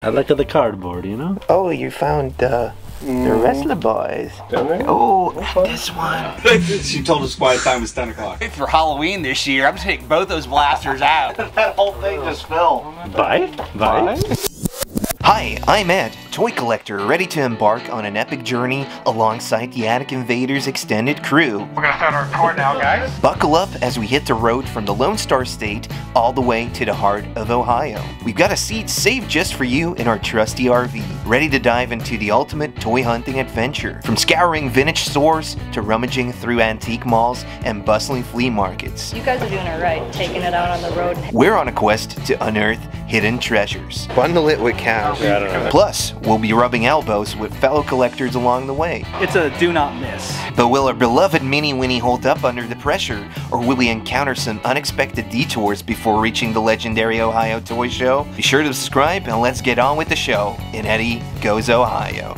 I look at the cardboard, you know? Oh, you found the wrestler boys. Oh, this one. She told us quiet time was 10 o'clock. For Halloween this year, I'm taking both those blasters out. That whole thing just fell. Bye? Hi, I'm Ed, toy collector, ready to embark on an epic journey alongside the Attic Invaders extended crew. We're gonna start our tour now, guys. Buckle up as we hit the road from the Lone Star State all the way to the heart of Ohio. We've got a seat saved just for you in our trusty RV, ready to dive into the ultimate toy hunting adventure. From scouring vintage stores to rummaging through antique malls and bustling flea markets. You guys are doing it right, taking it out on the road. We're on a quest to unearth hidden treasures. Bundle it with cash. Yeah, I don't know. Plus, we'll be rubbing elbows with fellow collectors along the way. It's a do not miss. But will our beloved Mini Winnie hold up under the pressure, or will we encounter some unexpected detours before reaching the legendary Ohio Toy Show? Be sure to subscribe and let's get on with the show in Eddie Goes Ohio.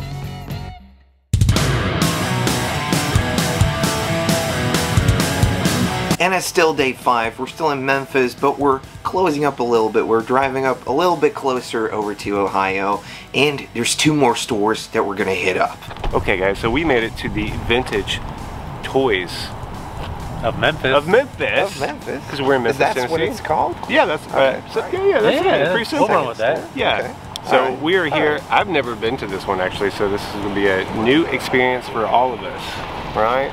And it's still day 5. We're still in Memphis, but we're closing up a little bit. We're driving up a little bit closer over to Ohio, and there's 2 more stores that we're gonna hit up. Okay guys, so we made it to the vintage toys Of Memphis. of Memphis. Of Memphis? Because we're in Memphis, That's Tennessee. what it's called? Yeah, that's Okay. that's pretty simple. What's wrong with that? Yeah. Okay. So Alright. we are here. I've never been to this one actually, so this is gonna be a new experience for all of us, right?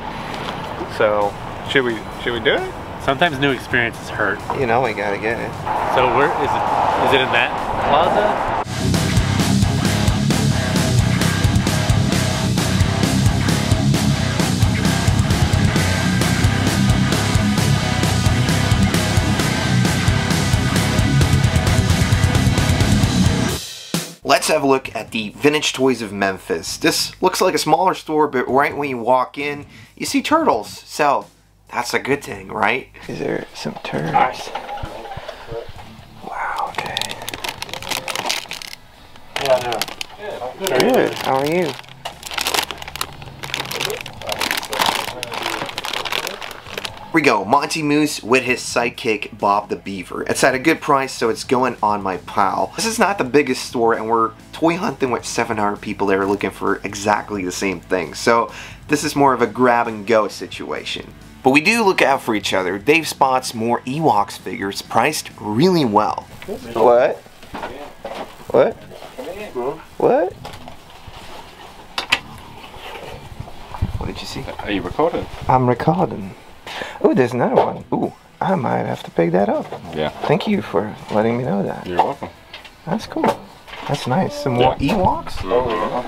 So should we do it? Sometimes new experiences hurt. You know we gotta get it. So where is it? Is it in that plaza? Let's have a look at the Vintage Toys of Memphis. This looks like a smaller store, but right when you walk in, you see turtles. So that's a good thing, right? These are some turtles. Wow, okay. Yeah, Good. How are you? Here we go, Monty Moose with his sidekick Bob the Beaver. It's at a good price, so it's going on my pile. This is not the biggest store, and we're toy hunting with 700 people that are looking for exactly the same thing. So this is more of a grab and go situation. But we do look out for each other. Dave spots more Ewoks figures priced really well. What? What? What? What did you see? Are you recording? I'm recording. Oh, there's another one. Ooh, I might have to pick that up. Yeah. Thank you for letting me know that. You're welcome. That's cool. That's nice. Some more Ewoks? Oh yeah.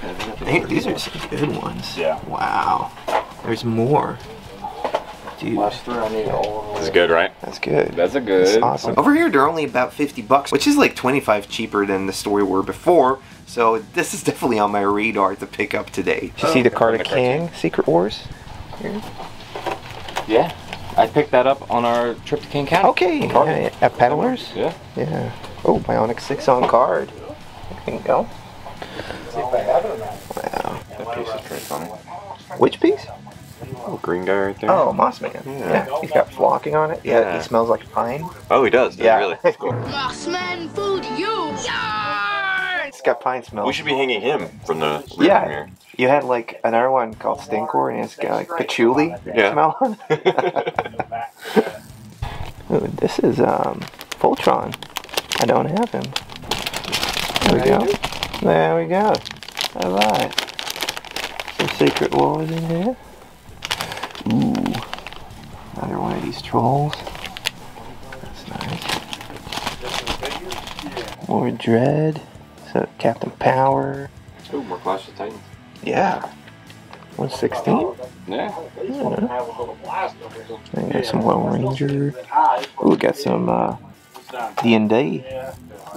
Hey, these are some good ones. Yeah. Wow. There's more. Dude. That's good, right? That's good. That's a good. That's awesome. Over here, they're only about 50 bucks, which is like 25 cheaper than the store we were before. So this is definitely on my radar to pick up today. Did you see the Carter King Secret Wars? Here. Yeah, I picked that up on our trip to King County. Okay, yeah, at Peddlers? Yeah. Yeah. Oh, Bionic 6 on card. There you go. Wow. That piece is pretty funny. Which piece? Oh, green guy right there. Oh, Mossman. Yeah. He's got flocking on it. Yeah, he smells like pine. Oh, he does. Yeah. Really? Cool. Mossman food you. It's got pine smell. We should be hanging him from the room here. You had like another one called Stinkor, and it's got like patchouli smell on it. Ooh, this is Voltron. I don't have him. There we go. There we go. Alright. Some Secret Wars in there. Ooh. Another one of these trolls. That's nice. More Dread. So Captain Power. Ooh, more Clash of Titans. Yeah. 116? Yeah. I got some Lone Ranger. Ooh, got some D&D.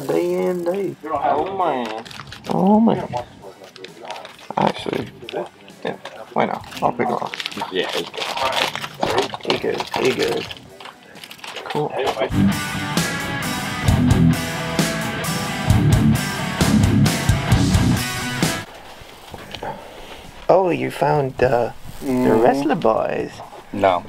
D&D. Oh man. Oh man. Actually, yeah, why not? I'll pick it off. Yeah. He good. He good. Cool. Oh, you found the wrestler boys. No.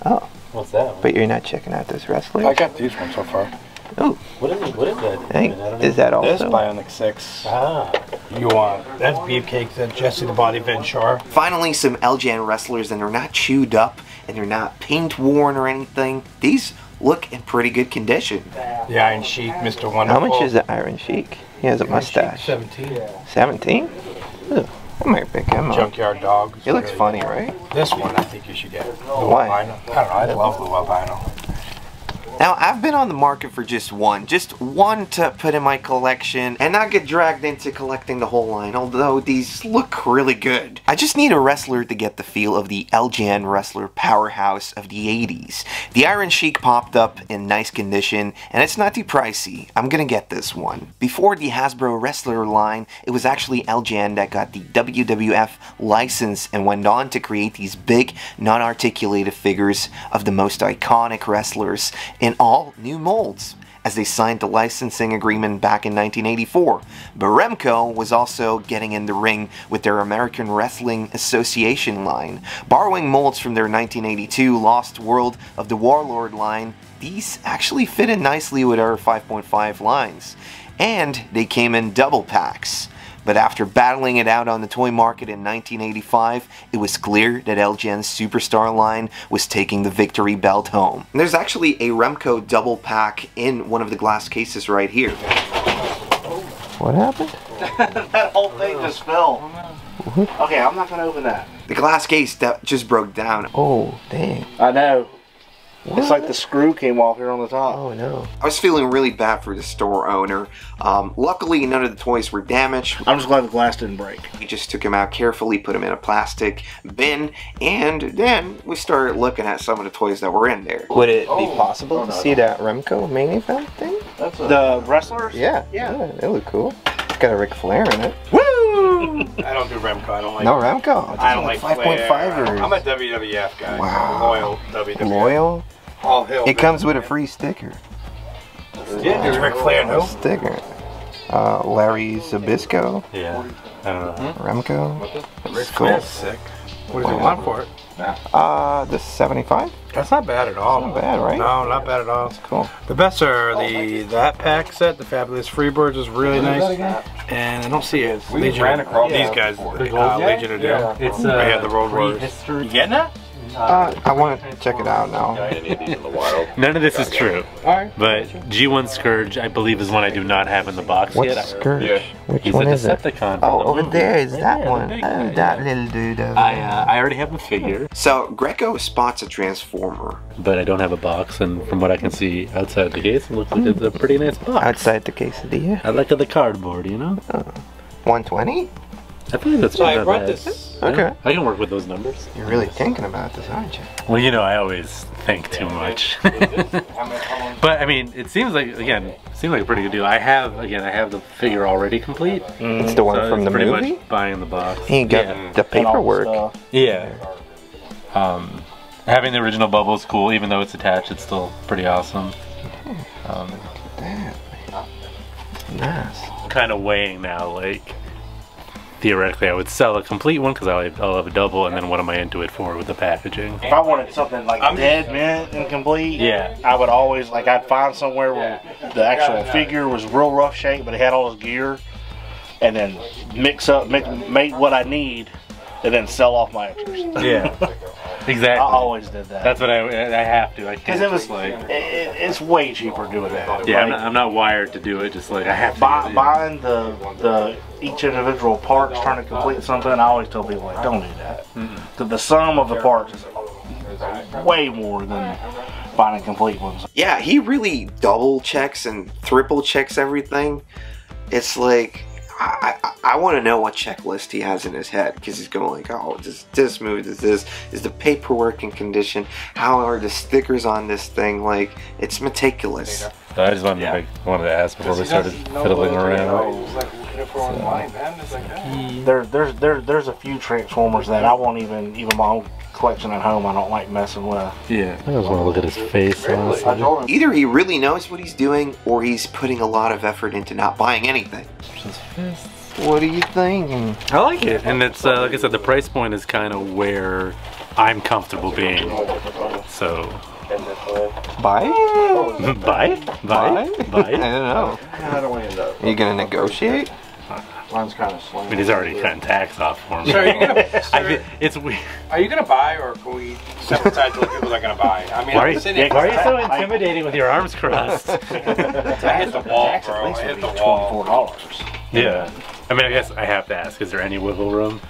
Oh. What's that? But you're not checking out this wrestler? I got these ones so far. Oh, What is that? hey, is that This also? Bionic 6. Ah. You want that's Beefcake, that Jesse the Body Venture. Finally, some LJN wrestlers, and they're not chewed up, and they're not paint worn or anything. These look in pretty good condition. The Iron Sheik, Mr. Wonderful. How much is the Iron Sheik? He has a mustache. 17. 17? Ugh, I might pick him up. Junkyard Dog. He looks funny, right? This one I think you should get. Why? I don't know. I love Blue Albino. Now, I've been on the market for just one to put in my collection and not get dragged into collecting the whole line, although these look really good. I just need a wrestler to get the feel of the LJN wrestler powerhouse of the 80s. The Iron Sheik popped up in nice condition, and it's not too pricey. I'm gonna get this one. Before the Hasbro wrestler line, it was actually LJN that got the WWF license and went on to create these big, non-articulated figures of the most iconic wrestlers in all new molds, as they signed the licensing agreement back in 1984. But Remco was also getting in the ring with their American Wrestling Association line. Borrowing molds from their 1982 Lost World of the Warlord line, these actually fit in nicely with our 5.5 lines. And they came in double packs. But after battling it out on the toy market in 1985, it was clear that LJN's Superstar line was taking the victory belt home. And there's actually a Remco double pack in one of the glass cases right here. What happened? That whole thing just fell. Okay, I'm not gonna open that. The glass case that just broke down. Oh, dang. I know. What? It's like the screw came off here on the top. Oh no. I was feeling really bad for the store owner. Luckily, none of the toys were damaged. I'm just glad the glass didn't break. We just took them out carefully, put them in a plastic bin, and then we started looking at some of the toys that were in there. Would it be possible to see that Remco main event thing? The wrestlers? Yeah. Yeah, it looked cool. It's got a Ric Flair in it. Woo! I don't do Remco. I don't like. No Remco. I don't like 5.5ers. I'm a WWF guy. Wow. Loyal WWF. Loyal? All hail. It comes with a free sticker. Yeah, it's Ric Flair, no? Sticker. Larry Zbyszko. Yeah. I don't know. Remco. Ric Cool. Flair's sick. What does he want for it? This 75? That's not bad at all. Not bad, right? No, not bad at all. Cool. The best are that pack set, the Fabulous Freebirds is really nice. And I don't see it. Legion, ran across these guys, Legion of Doom. Yeah. It's They have the Road Warriors. history. You getting that? I want to check it out now. None of this is true. But G1 Scourge, I believe, is one I do not have in the box What's yet. Scourge? Which He's one a is it? Decepticon. Oh, over there is that Yeah, one. the big Oh, one. that little dude over there. I already have the figure, So, Greco spots a Transformer. but I don't have a box, and from what I can see outside the case, it looks like it's a pretty nice box. Outside the quesadilla. I like the cardboard, you know? 120? I think that's not bad. Okay. I can work with those numbers. You're really thinking about this, aren't you? Well, you know, I always think too much. But I mean, it seems like a pretty good deal. I have the figure already complete. It's the one So from it's the pretty movie? much buying the box. He got the paperwork. Yeah. Having the original bubble is cool, even though it's attached. It's still pretty awesome. Nice. Kind of weighing now, like theoretically, I would sell a complete one because I'll have a double, and then what am I into it for with the packaging? If I wanted something like dead mint and complete, Yeah. I would always I'd find somewhere where the actual figure was real rough shape, but it had all his gear, and then make what I need, and then sell off my extras. Yeah. Exactly. I always did that. That's what I have to. I Because can't it was just like. it's way cheaper doing that. Yeah, Like, I'm not wired to do it. Just like I have to. get it. buying the each individual parts trying to complete something, I always tell people like, don't do that. The sum of the parts is way more than buying complete ones. Yeah, he really double checks and triple checks everything. It's like, I want to know what checklist he has in his head, because he's going like, oh, does this move, does this, is the paperwork in condition, how are the stickers on this thing, like, it's meticulous. So I just wanted to ask before we started fiddling around. There's a few Transformers that I won't even my own collection at home I don't like messing with. Yeah, I just want to look at his face, honestly. Either he really knows what he's doing, or he's putting a lot of effort into not buying anything. What are you thinking? I like it, and it's like I said, the price point is kind of where I'm comfortable being. So Buy? Buy? I don't know. How do we end up? Are you gonna negotiate? Mine's kind of slim. I mean, he's already cutting tax off for me. So are you gonna, It's weird. are you gonna buy, or can we step aside to look people that are gonna buy? I mean, Why are I'm you, sitting here. why are you so intimidating with your arms crossed? I hit the wall, bro. I hit the wall. $24. Yeah. I mean, I guess I have to ask, is there any wiggle room?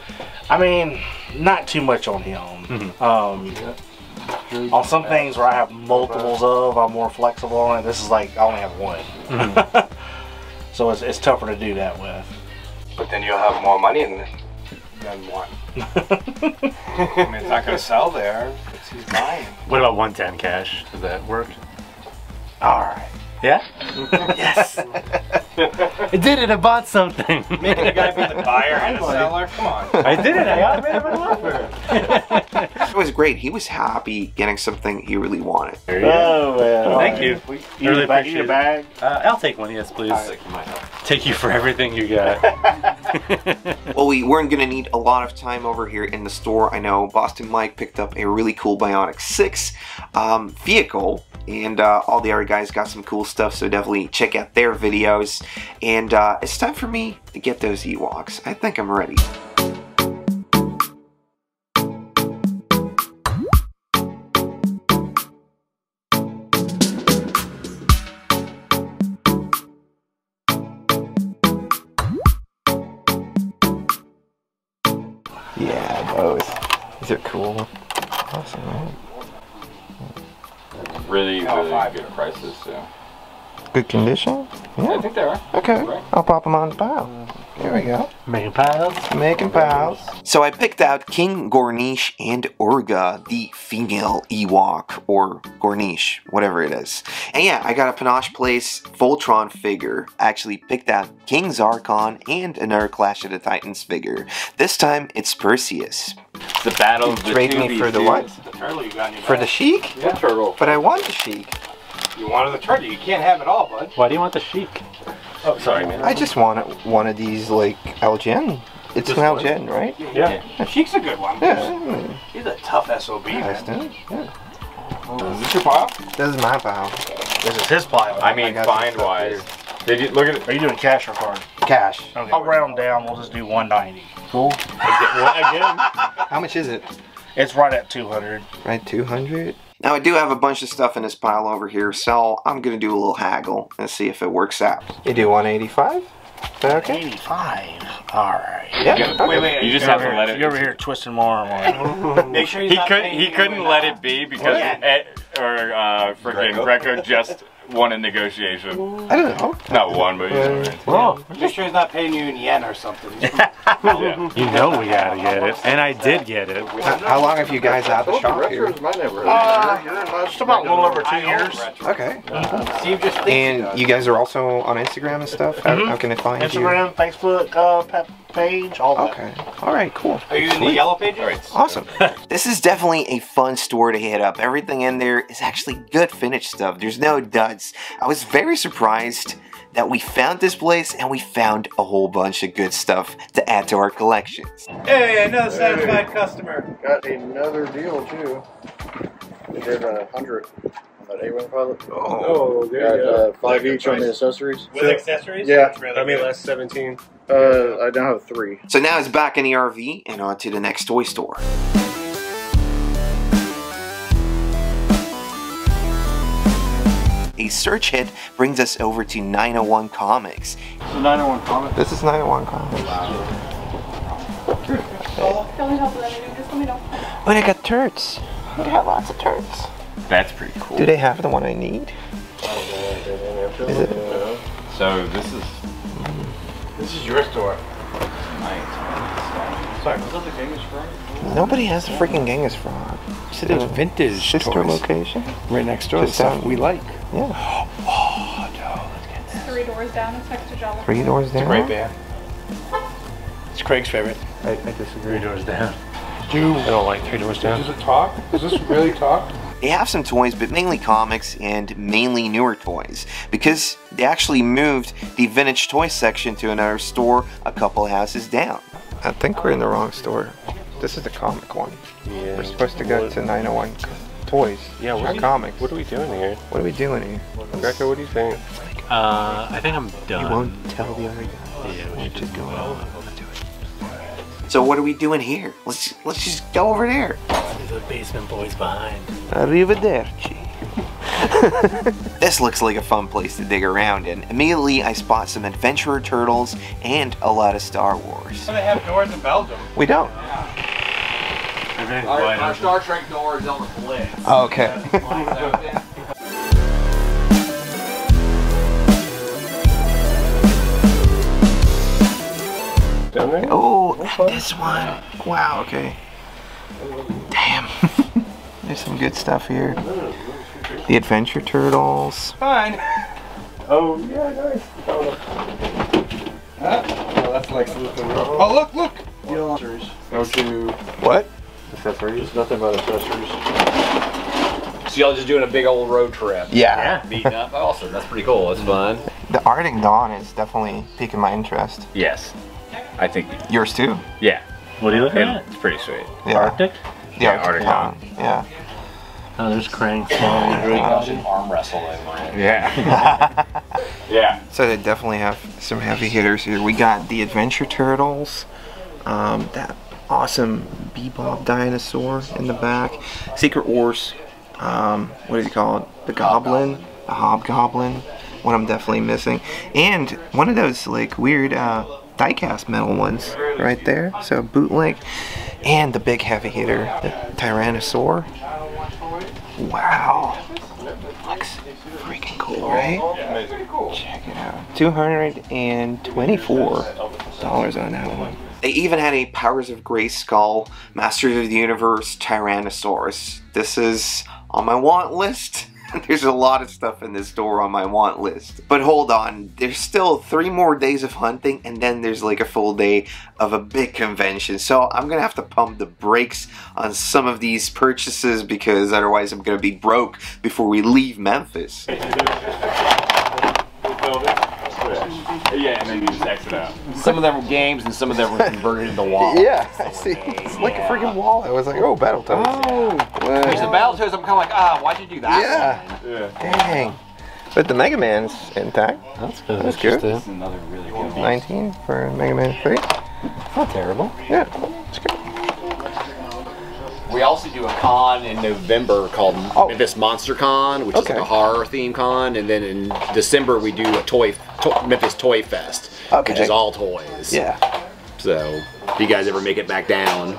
I mean, not too much on him. On some things where I have multiples of, I'm more flexible on it. This is like, I only have one. So it's tougher to do that with. But then you'll have more money than one. I mean, it's not gonna sell there. He's buying. What about 110 cash? Does that work? Alright. Yeah? Yes! I did it, I bought something. Making a guy be the buyer and the seller? Come on. I did it, I got rid of an offer. It was great. He was happy getting something he really wanted. There you go. Man. Thank you. I really appreciate it. Bag? I'll take one, yes, please. Take you for everything you got. Well, we weren't gonna need a lot of time over here in the store. I know Boston Mike picked up a really cool Bionic 6 vehicle, and all the other guys got some cool stuff, so definitely check out their videos. And it's time for me to get those Ewoks. I think I'm ready. Yeah, those. These are cool. Awesome, right? Really good prices, so. Good condition? Yeah. I think they are. Okay, Right. I'll pop them on the pile. There we go. Making piles? Making piles. So I picked out King Gornish and Urga, the female Ewok, or Gornish, whatever it is. And yeah, I got a Panache Place Voltron figure. I actually picked out King Zarkon and another Clash of the Titans figure. This time, it's Perseus. The battle of the Trade me for the what? The turtle you got in your For bag. the Sheik? Yeah, turtle. But I want the Sheik. You wanted the turtle. You can't have it all, bud. Why do you want the Sheik? Oh, sorry, man. I just want one of these, like, Elgin. It's an Elgin, right? Yeah. Sheik's a good one. Yeah. He's a tough SOB, Nice, man. dude. Yeah. Is this your pile? This is my pile. This is his pile. I mean, got some find stuff wise. Did you look at it? Are you doing cash or card? Cash. Okay. I'll round down. We'll just do 190. Cool. Again? How much is it? It's right at 200. Right, 200. Now I do have a bunch of stuff in this pile over here, so I'm gonna do a little haggle and see if it works out. You do 185? Is that okay? 85. All right. Yeah. Wait. You just have to let it. You're over here twisting more and more. Make sure He couldn't let it be because freaking Greco just won a negotiation. I don't know. Not one, but he's Whoa. Make sure he's not paying you in yen or something. yeah. You know we gotta get it. And I did get it. How long have you guys had the shop here? Just about a little over 2 years. Okay. Steve just And you guys are also on Instagram and stuff? How can I find Instagram, Facebook, page, all that. Okay. Alright, cool. Are you in the yellow pages? Awesome. This is definitely a fun store to hit up. Everything in there is actually good finished stuff. There's no duds. I was very surprised that we found this place and we found a whole bunch of good stuff to add to our collections. Hey, another satisfied customer. Got another deal too. We did 100 on that A1 pilot. Oh, there you Got 5 each on the accessories. With accessories? Yeah. That's really How many good. last 17? I now have 3. So now it's back in the RV and on to the next toy store. A search hit brings us over to 901 Comics. So 901 Comics. This is 901 Comics. Oh, they got turds. They got lots of turds. That's pretty cool. Do they have the one I need? Is it? So this is your store. Sorry, was that the Genghis Frog? Nobody has the freaking Genghis Frog. So there's vintage Sister toys location? right next door. Just Stuff down- we like. Yeah. Oh no, let's get this. 3 doors down. It's next to Jolly. 3 doors down? Great band. It's Craig's favorite. I disagree. 3 doors down. I don't like 3 doors down. Does it talk? Does this really talk? They have some toys, but mainly comics and mainly newer toys, because they actually moved the vintage toy section to another store a couple houses down. I think we're in the wrong store. This is the comic one. Yeah. We're supposed to go to 901 toys. Yeah, Or what comics. What are we doing here? What are we doing here? Greco, what do you think? I think I'm done. You won't tell the other guy. Yeah, we should just go on. Let's do it. So what are we doing here? Let's just go over there. There's the basement boys behind. Arrivederci. This looks like a fun place to dig around in. Immediately I spot some adventurer turtles and a lot of Star Wars. They have doors in Belgium. We don't. Our Star Trek door is on the list. Oh, okay. Down there? Oh, this one. Wow, okay. Damn. There's some good stuff here. The Adventure Turtles. Fine. Oh, yeah, nice. Oh, that's like oh, look, look. Go to What? Accessories. There's nothing but accessories. So y'all just doing a big old road trip? Yeah. Beating up? Awesome. That's pretty cool. That's fun. The Arctic Dawn is definitely piquing my interest. Yes. I think. Yours too? Yeah. What are you looking at? It's pretty sweet. The Arctic? The Arctic Dawn. Yeah. Oh, there's Crank. Arm wrestling. Yeah. Yeah. So they definitely have some heavy hitters here. We got the Adventure Turtles, that awesome Bebop dinosaur in the back, Secret Wars, what is he called? The Goblin, the Hobgoblin, one I'm definitely missing, and one of those like weird diecast metal ones right there, so bootleg, and the big heavy hitter, the Tyrannosaur. Wow, looks freaking cool, right? Check it out. $224 on that one. They even had a Powers of Grayskull, Masters of the Universe, Tyrannosaurus. This is on my want list. There's a lot of stuff in this store on my want list. But hold on, there's still 3 more days of hunting, and then there's like a full day of a big convention. So I'm gonna have to pump the brakes on some of these purchases because otherwise I'm gonna be broke before we leave Memphis. Yeah, and then you just exit out. Some of them were games and some of them were converted into walls. Yeah, I see. It's like a freaking wall. I was like, oh, Battletoads. Oh, There's the Battletoads, I'm kind of like, why'd you do that? Yeah. Dang. But the Mega Man's intact. That's good. That's good. That's another really good game. 19 for Mega Man 3. Not terrible. Yeah, it's good. We also do a con in November called Memphis Monster Con, which is like a horror theme con, and then in December we do a Memphis Toy Fest, which is all toys. Yeah. So if you guys ever make it back down.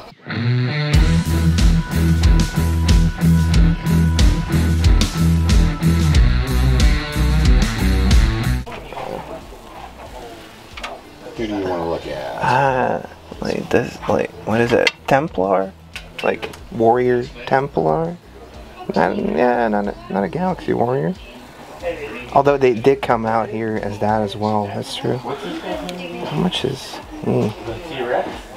Who do you want to look at? Like this, like, what is it? Templar? Like, Warrior Templar? Not a Galaxy Warrior. Although they did come out here as that as well, that's true. How much is he?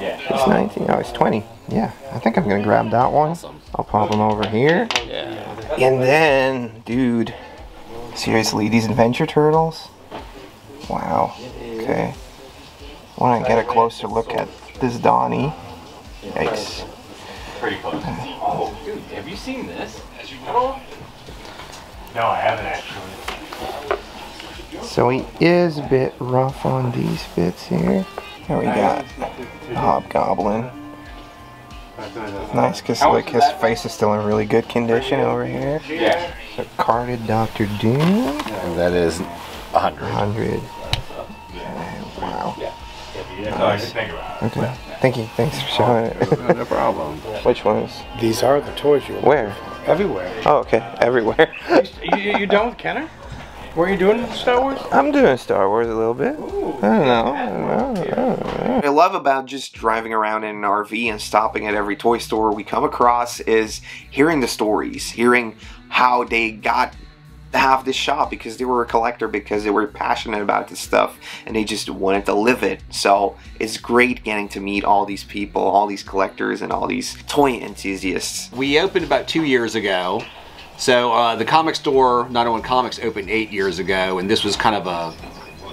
It's 19, oh, it's 20. Yeah, I think I'm gonna grab that one. I'll pop them over here. Yeah. And then, dude, seriously, these Adventure Turtles? Wow, okay. I wanna get a closer look at this Donnie. Yikes. Pretty close. Oh, dude, have you seen this? No, I haven't actually. So he is a bit rough on these bits here. Here we got Hobgoblin. Nice, because like his face is still in really good condition over here. Yeah. So carded Dr. Doom. And that is 100. 100. Wow. Nice. Okay. Thank you. Thanks for showing it. No problem. Which ones? These are the toys you want. Where? Everywhere. Oh, okay. Everywhere. You done with Kenner? What are you doing with Star Wars? I'm doing Star Wars a little bit. I don't know. What I love about just driving around in an RV and stopping at every toy store we come across is hearing the stories, hearing how they got to have this shop because they were a collector, because they were passionate about this stuff and they just wanted to live it. So it's great getting to meet all these people, all these collectors and all these toy enthusiasts. We opened about 2 years ago. So the comic store, Not One Comics, opened 8 years ago, and this was kind of a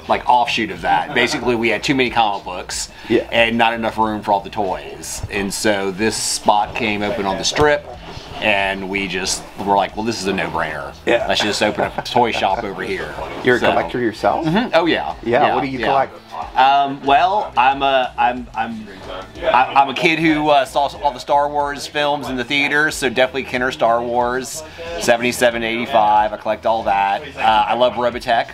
like offshoot of that. Basically, we had too many comic books and not enough room for all the toys. And so this spot came open on the strip. and we just were like, well, this is a no-brainer. Yeah. Let's just open a toy shop over here. You're a collector yourself? Mm-hmm. Oh yeah. Yeah. What do you collect? Well, I'm a kid who saw all the Star Wars films in the theaters, so definitely Kenner Star Wars, 77, 85. I collect all that. I love Robotech.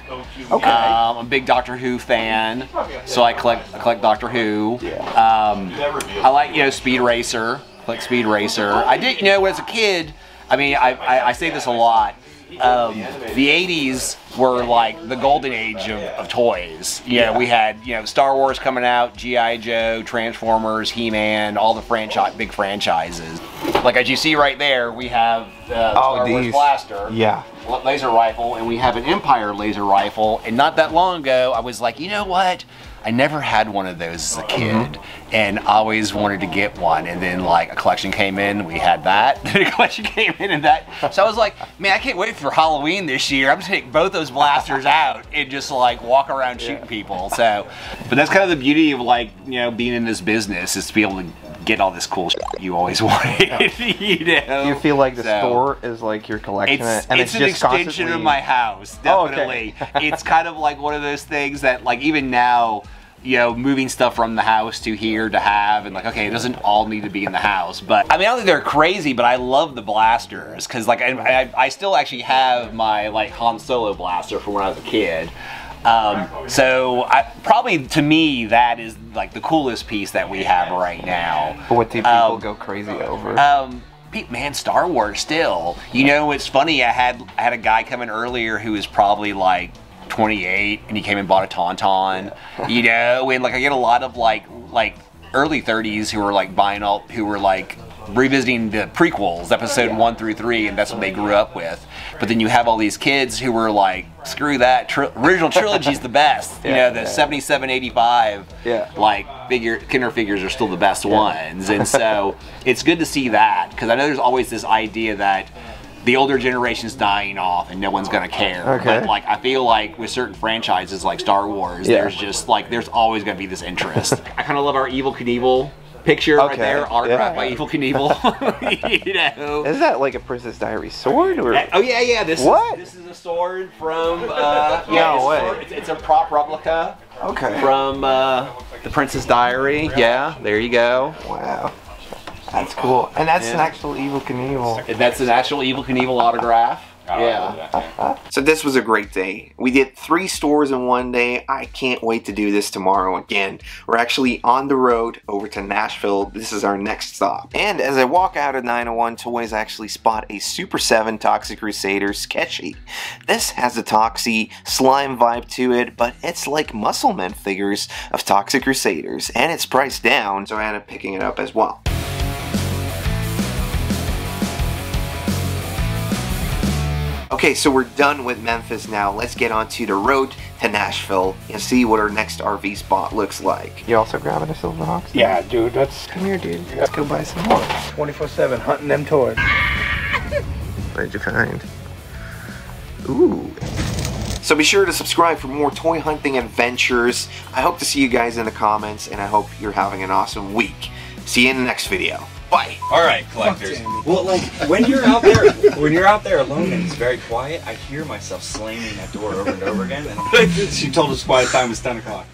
Okay. I'm a big Doctor Who fan, so I collect Doctor Who. I like Speed Racer. Like Speed Racer. I did, as a kid, I mean, I say this a lot. The 80s were like the golden age of toys. We had, Star Wars coming out, G.I. Joe, Transformers, He-Man, all the big franchises. Like as you see right there, we have the Star Wars blaster. Yeah. Laser rifle, and we have an Empire laser rifle. And not that long ago, I was like, you know what? I never had one of those as a kid, and always wanted to get one. And then like a collection came in, we had that. Then a collection came in, and that. So I was like, man, I can't wait for Halloween this year. I'm gonna take both those blasters out and just like walk around shooting people. So, but that's kind of the beauty of like being in this business, is to be able to get all this cool shit you always wanted. You feel like the store is like your collection, and it's an just extension of my house, definitely. Oh, okay. It's kind of like one of those things that like even now, moving stuff from the house to here to have, and like, okay, it doesn't all need to be in the house, but I mean, I don't think they're crazy, but I love the blasters, because like I still actually have my like Han Solo blaster from when I was a kid. So probably to me that is like the coolest piece that we have right now. But what do people go crazy over? Man, Star Wars still. It's funny. I had a guy come in earlier who was probably like 28, and he came and bought a Tauntaun. And like I get a lot of like early 30s who were like revisiting the prequels, episode 1 through 3, and that's what they grew up with. But then you have all these kids who were like, screw that, original trilogy's the best. The 77, 85, like Kenner figures are still the best ones. And so it's good to see that, because I know there's always this idea that the older generation's dying off and no one's gonna care. But like I feel like with certain franchises like Star Wars, there's just like there's always gonna be this interest. I kind of love our Evel Knievel picture right there, autographed by Evel Knievel. Is that like a Princess Diary sword? Or? Oh yeah. This is a sword from it's a prop replica. Okay. From the Princess Diary. Yeah, there you go. Wow. That's cool. And that's an actual Evel Knievel. That's an actual Evel Knievel autograph. So this was a great day. We did 3 stores in one day. I can't wait to do this tomorrow again. We're actually on the road over to Nashville. This is our next stop. And as I walk out of 901 Toys, I actually spot a Super 7 Toxic Crusader Sketchy. This has a Toxie slime vibe to it, but it's like Musclemen figures of Toxic Crusaders, and it's priced down, so I ended up picking it up as well. Okay, so we're done with Memphis now. Let's get on to the road to Nashville and see what our next RV spot looks like. You also grabbing a Silverhawk? Yeah, dude. Come here, dude. Let's go buy some more. 24/7 hunting them toys. What did you find? Ooh. So be sure to subscribe for more toy hunting adventures. I hope to see you guys in the comments, and I hope you're having an awesome week. See you in the next video. Bye. All right, collectors. Well, like when you're out there alone and it's very quiet, I hear myself slamming that door over and over again. And she told us quiet time was 10 o'clock.